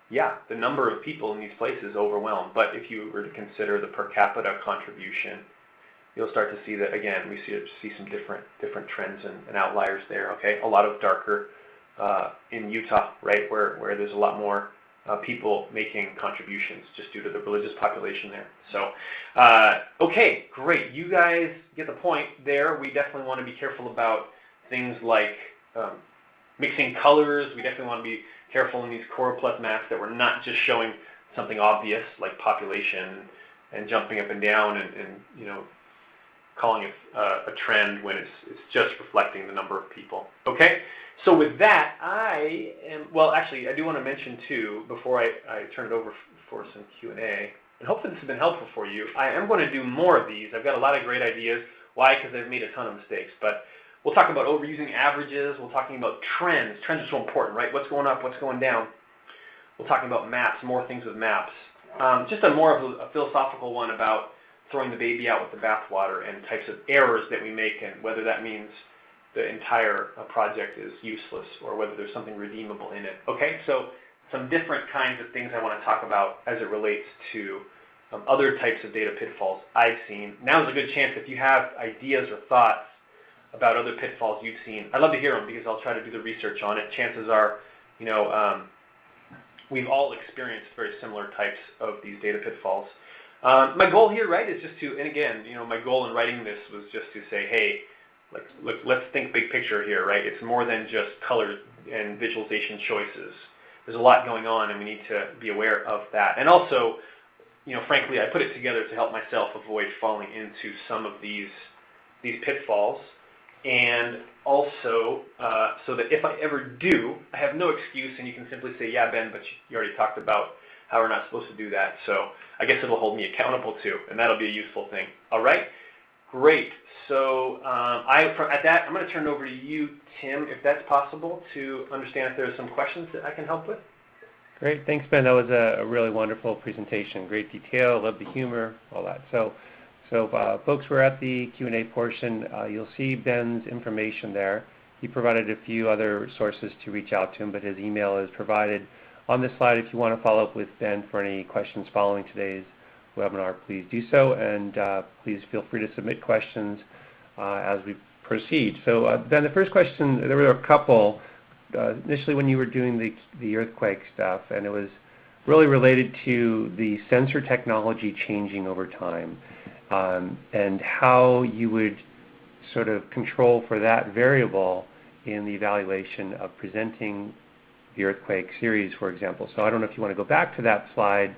yeah, the number of people in these places overwhelm. But if you were to consider the per capita contribution, you'll start to see that, again, we see some different trends and outliers there, okay? A lot of darker in Utah, right, where there's a lot more people making contributions just due to the religious population there. So, okay, great. You guys get the point there. We definitely want to be careful about things like mixing colors. We definitely want to be careful in these Core Plus maps that we're not just showing something obvious like population and jumping up and down and calling it a trend when it's just reflecting the number of people. Okay? So with that, I do want to mention too, before I turn it over for some Q&A, and hopefully this has been helpful for you, I am going to do more of these. I've got a lot of great ideas. Why? Because I've made a ton of mistakes. But we'll talk about overusing averages. We're talking about trends. Trends are so important, right? What's going up, what's going down. We're talking about maps, more things with maps. Just more of a philosophical one about throwing the baby out with the bathwater and types of errors that we make and whether that means the entire project is useless or whether there's something redeemable in it. Okay, so some different kinds of things I want to talk about as it relates to other types of data pitfalls I've seen. Now's a good chance if you have ideas or thoughts about other pitfalls you've seen. I'd love to hear them because I'll try to do the research on it. Chances are, we've all experienced very similar types of these data pitfalls. My goal here, right, is just to, and again, my goal in writing this was just to say, hey, let's think big picture here, right? It's more than just color and visualization choices. There's a lot going on, and we need to be aware of that. And also, frankly, I put it together to help myself avoid falling into some of these pitfalls, and also so that if I ever do, I have no excuse, and you can simply say, yeah, Ben, but you already talked about how we're not supposed to do that. So I guess it'll hold me accountable too, and that'll be a useful thing. All right? Great. So at that, I'm going to turn it over to you, Tim, if that's possible, to understand if there's some questions that I can help with. Great. Thanks, Ben. That was a really wonderful presentation. Great detail. Love the humor, all that. So folks, we're at the Q&A portion. You'll see Ben's information there. He provided a few other sources to reach out to him, but his email is provided on this slide. If you want to follow up with Ben for any questions following today's webinar, please do so, and please feel free to submit questions as we proceed. So Ben, the first question, there were a couple. Initially when you were doing the earthquake stuff, and it was really related to the sensor technology changing over time, and how you would sort of control for that variable in the evaluation of presenting the earthquake series, for example. So I don't know if you want to go back to that slide,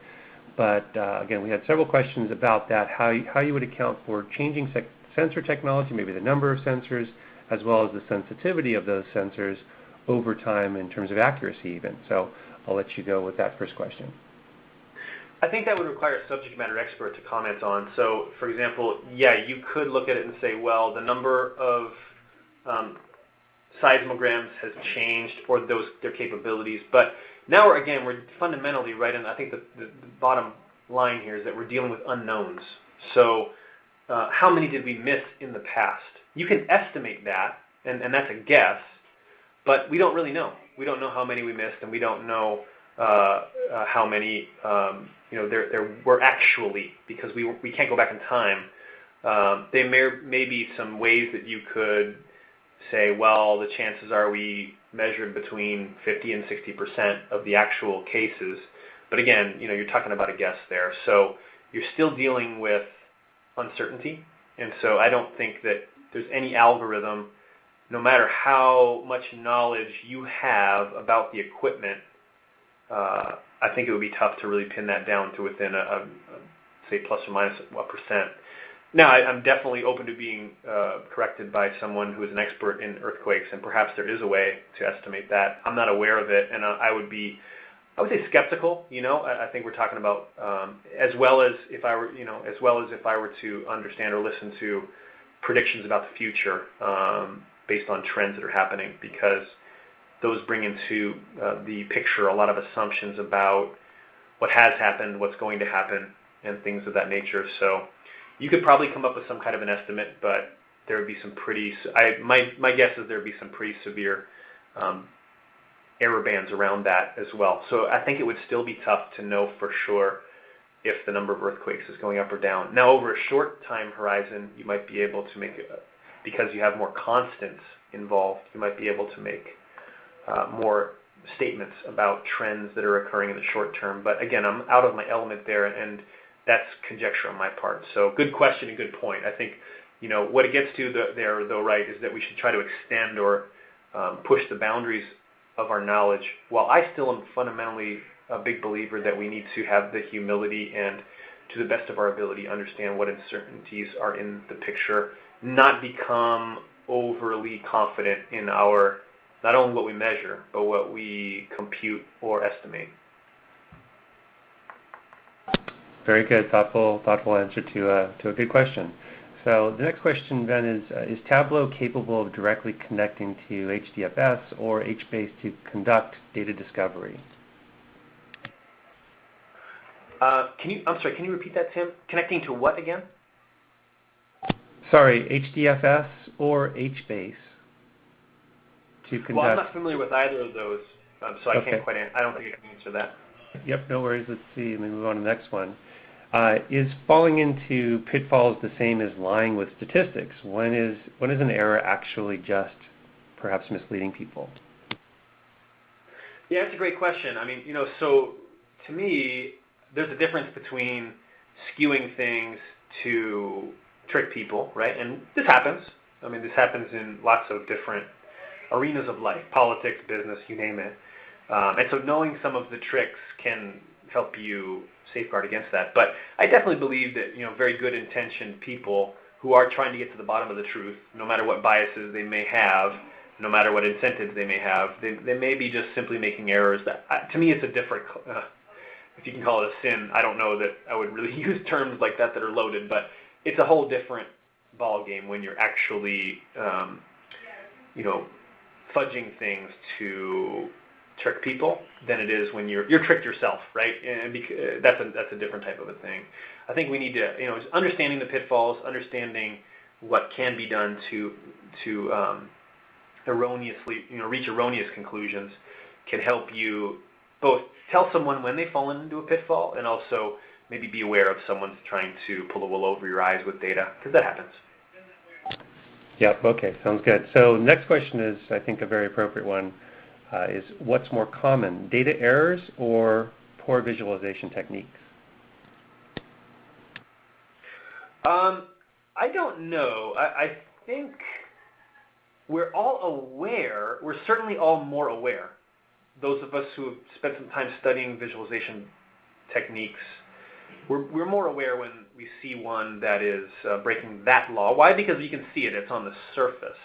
but again, we had several questions about that, how you would account for changing sensor technology, maybe the number of sensors, as well as the sensitivity of those sensors over time in terms of accuracy even. So I'll let you go with that first question. I think that would require a subject matter expert to comment on. So, for example, yeah, you could look at it and say, well, the number of seismograms has changed, or their capabilities. But now we're fundamentally right, and I think the bottom line here is that we're dealing with unknowns. So how many did we miss in the past? You can estimate that, and that's a guess, but we don't really know. We don't know how many we missed, and we don't know how many there were actually, because we can't go back in time. There may be some ways that you could say, well, the chances are we measured between 50 and 60% of the actual cases. But again, you're talking about a guess there. So you're still dealing with uncertainty. And so I don't think that there's any algorithm, no matter how much knowledge you have about the equipment, I think it would be tough to really pin that down to within say plus or minus a percent. Now, I'm definitely open to being corrected by someone who is an expert in earthquakes, and perhaps there is a way to estimate that. I'm not aware of it, and I would say skeptical. I think we're talking about as well as if I were to understand or listen to predictions about the future based on trends that are happening, because those bring into the picture a lot of assumptions about what has happened, what's going to happen, and things of that nature. So you could probably come up with some kind of an estimate, but there would be some my guess is there would be some pretty severe error bands around that as well. So I think it would still be tough to know for sure if the number of earthquakes is going up or down. Now, over a short time horizon, you might be able to make because you have more constants involved, you might be able to make more statements about trends that are occurring in the short term. But again, I'm out of my element there, and that's conjecture on my part. So good question and good point. I think, what it gets to there, though, right, is that we should try to extend or push the boundaries of our knowledge. While I still am fundamentally a big believer that we need to have the humility and to the best of our ability, understand what uncertainties are in the picture, not become overly confident in our, not only what we measure, but what we compute or estimate. Very good, thoughtful answer to a good question. So the next question, Ben, is Tableau capable of directly connecting to HDFS or HBase to conduct data discovery? I'm sorry, can you repeat that, Tim? Connecting to what again? Sorry, HDFS or HBase to conduct. Well, I'm not familiar with either of those, so I can't quite. I don't think I can answer that. Yep, no worries. Let's see. Let me move on to the next one. Is falling into pitfalls the same as lying with statistics? When is an error actually just perhaps misleading people? Yeah, that's a great question. I mean, so to me, there's a difference between skewing things to trick people, right? And this happens. I mean, this happens in lots of different arenas of life, politics, business, you name it. And so knowing some of the tricks can help you safeguard against that. But I definitely believe that, very good intentioned people who are trying to get to the bottom of the truth, no matter what biases they may have, no matter what incentives they may have, they may be just simply making errors. That, to me, it's a different, if you can call it a sin. I don't know that I would really use terms like that are loaded, but it's a whole different ball game when you're actually, fudging things to trick people than it is when you're tricked yourself, right? And that's a different type of a thing. I think we need to, understanding the pitfalls, understanding what can be done to erroneously, reach erroneous conclusions, can help you both tell someone when they fall into a pitfall and also maybe be aware of someone's trying to pull the wool over your eyes with data, because that happens. Yep, okay, sounds good. So next question is, I think, a very appropriate one, is what's more common, data errors or poor visualization techniques? I don't know. I think we're all aware, we're certainly all more aware. Those of us who have spent some time studying visualization techniques, we're more aware when we see one that is breaking that law. Why? Because you can see it. It's on the surface.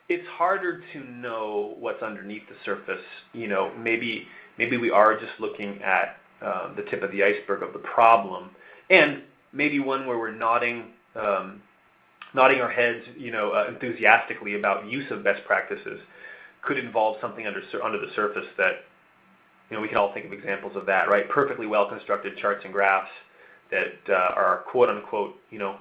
It's harder to know what's underneath the surface. Maybe we are just looking at the tip of the iceberg of the problem, and maybe one where we're nodding our heads, enthusiastically about use of best practices could involve something under the surface that, we can all think of examples of that, right? Perfectly well-constructed charts and graphs that are quote-unquote,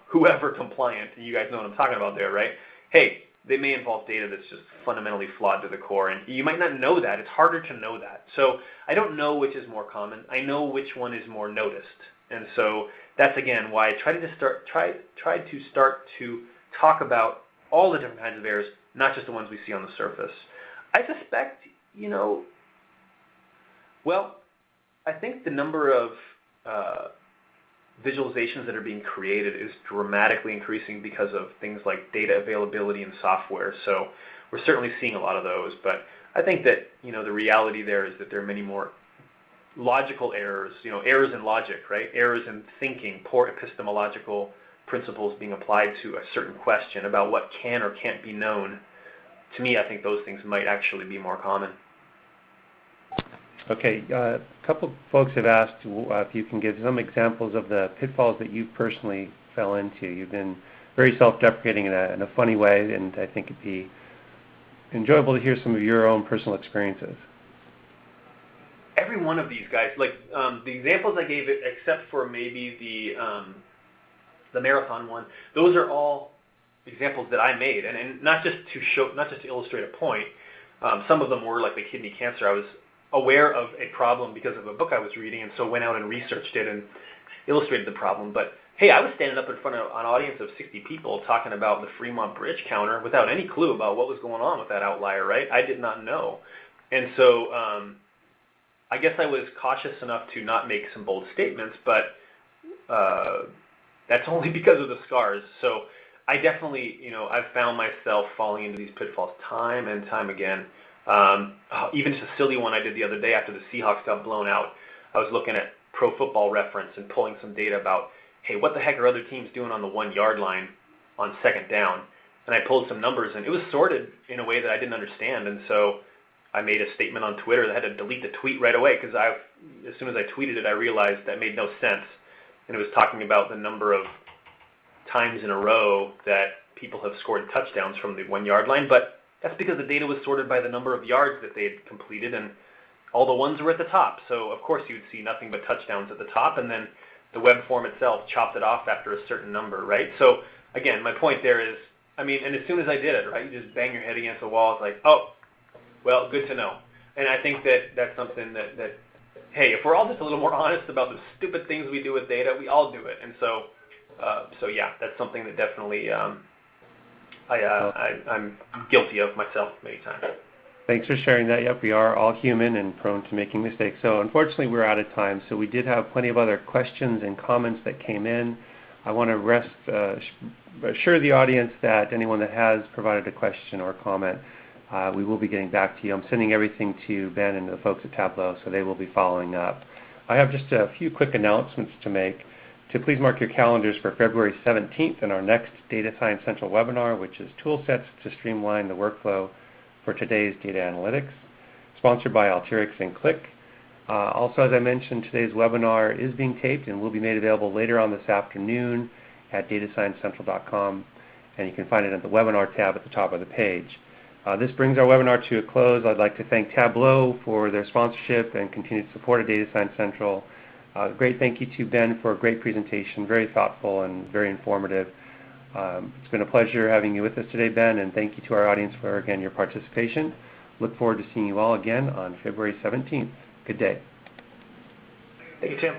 whoever compliant. You guys know what I'm talking about there, right? Hey, they may involve data that's just fundamentally flawed to the core, and you might not know that. It's harder to know that. So I don't know which is more common. I know which one is more noticed. And so that's, again, why I tried to start to talk about all the different kinds of errors, not just the ones we see on the surface. I suspect, I think the number of visualizations that are being created is dramatically increasing because of things like data availability and software. So we're certainly seeing a lot of those. But I think that, the reality there is that there are many more logical errors, errors in logic, right? Errors in thinking, poor epistemological principles being applied to a certain question about what can or can't be known. To me, I think those things might actually be more common. Okay, a couple folks have asked if you can give some examples of the pitfalls that you personally fell into. You've been very self-deprecating in a funny way, and I think it'd be enjoyable to hear some of your own personal experiences. Every one of these guys, like the examples I gave, except for maybe the marathon one, those are all examples that I made, and not just to illustrate a point. Some of them were like the kidney cancer. I was aware of a problem because of a book I was reading, and so went out and researched it and illustrated the problem. But hey, I was standing up in front of an audience of 60 people talking about the Fremont Bridge counter without any clue about what was going on with that outlier, right? I did not know. And so I guess I was cautious enough to not make some bold statements, but that's only because of the scars. So I definitely, I've found myself falling into these pitfalls time and time again. Even just a silly one I did the other day after the Seahawks got blown out. I was looking at Pro Football Reference and pulling some data about, hey, what the heck are other teams doing on the 1-yard line on second down? And I pulled some numbers, and it was sorted in a way that I didn't understand. And so I made a statement on Twitter that I had to delete the tweet right away because as soon as I tweeted it, I realized that made no sense. And it was talking about the number of times in a row that people have scored touchdowns from the 1-yard line. But that's because the data was sorted by the number of yards that they had completed, and all the ones were at the top. So, of course, you would see nothing but touchdowns at the top, and then the web form itself chopped it off after a certain number, right? So, again, my point there is, and as soon as I did it, right, you just bang your head against the wall. It's like, oh, well, good to know. And I think that that's something that hey, if we're all just a little more honest about the stupid things we do with data, we all do it. And so yeah, that's something that definitely I'm guilty of myself many times. Thanks for sharing that. Yep, we are all human and prone to making mistakes. So unfortunately, we're out of time. So we did have plenty of other questions and comments that came in. I want to assure the audience that anyone that has provided a question or comment, we will be getting back to you. I'm sending everything to Ben and the folks at Tableau, so they will be following up. I have just a few quick announcements to make. To please mark your calendars for February 17th in our next Data Science Central webinar, which is tool sets to streamline the workflow for today's data analytics, sponsored by Alteryx and Click. Also, as I mentioned, today's webinar is being taped and will be made available later on this afternoon at datasciencecentral.com, and you can find it at the webinar tab at the top of the page. This brings our webinar to a close. I'd like to thank Tableau for their sponsorship and continued support of Data Science Central. Great thank you to Ben for a great presentation, very thoughtful and very informative. It's been a pleasure having you with us today, Ben, and thank you to our audience for, again, your participation. Look forward to seeing you all again on February 17th. Good day. Thank you, Tim.